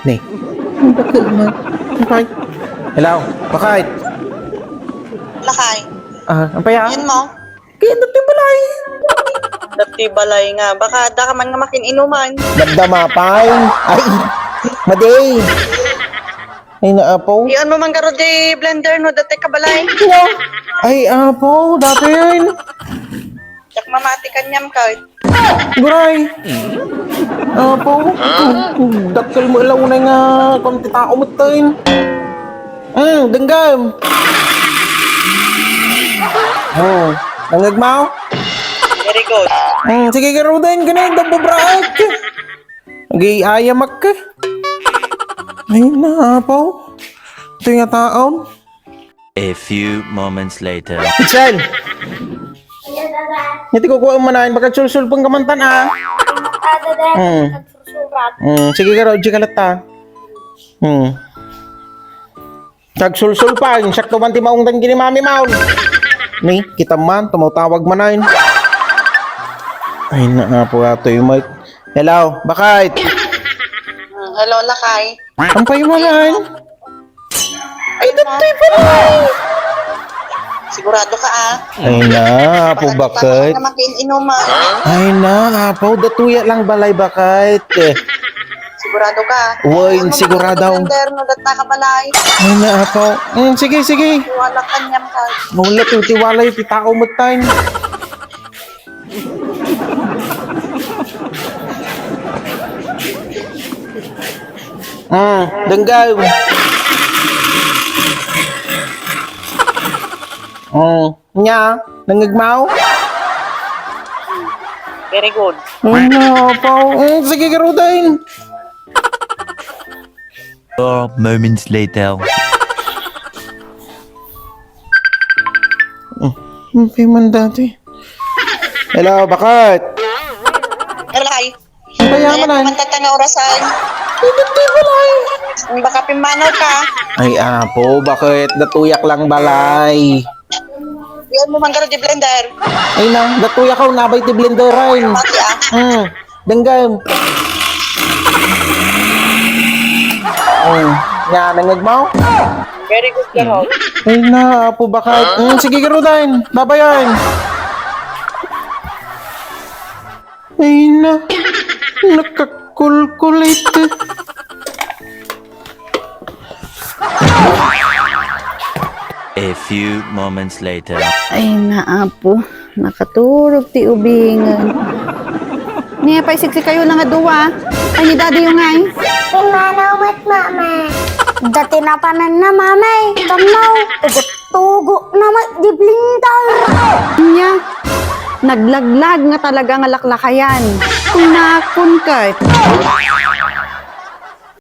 Nih. Bakit? Hello, bakit? Lakay. Ang paya? Yan mo. Kaya nagtibalay. Dati balay nga. Baka da ka man nga makin inuman. Damdamapay. Ay, maday. Ay, naapo. Iyon mo man garo di blender no. Dati ka balay. Ay, apo, dapin. Yak mamati kanyam ka. Guray. Apo. Dakil mo ilaw na nga kung titao mo tayo. Denggam. Nangagmaw? Very good. Sige karo din, ganun, dababraat. Nag-iayamak ka. Ay, naapaw. Ito yung taon. A few moments later. Itzel! Hindi ko kuha manahin, baka sulsul-sulpang kamantan, Sige karo, di kalat ta. Tagsulsul pa, yung sakto man ti maungtan gini mami maun. Ni, kita man, tumutawag manahin. Ay, naapo ato yung mic. Hello, bakit? Hello, Lakay. Ang payumanan? Ay, datoy pa na! Sigurado ka Ay na, apo Baka bakit? nga makin inuman. Ay na, apo, datuya lang balay bakit? Sigurado ka. Uy, Iyon mo man sigurado. garo di blender no. Dati ka balay. Ay na, apo. Sige, sige. Wala kanyam ka. Mula tiwala yung titao mo tayo. Denggaw. Nya, nangagmaw? Very good. Ay na, apo. Sige, karo din. 4 moments later. Hindi man dati. Hello, bakit? Lakay. Ang payaman na. Mantata na orasan. Baka pimanaw ka. Ay, apo, bakit? Datuyak lang balay. Iyon mo man garo di blender. Ay na, datuyak ako, nabay ti blender rin. Mati Denggam. Nya, nangagmaw? Very good garo. Ay na, apo, bakit? Sige, karo din. Babayan. Ay na, nakakulkulit. A few moments later. Ay naapo, nakaturog ti ubingan. Niya pa isiksi kayo lang nga duwa. Ay ni daddy yung ngay. Pinanawat, mama. Dati na panan na, mamay. Kamaw. Tugo na magdiblintal. Niya, naglaglag nga talaga nga laklakayan. Kung nakon ka.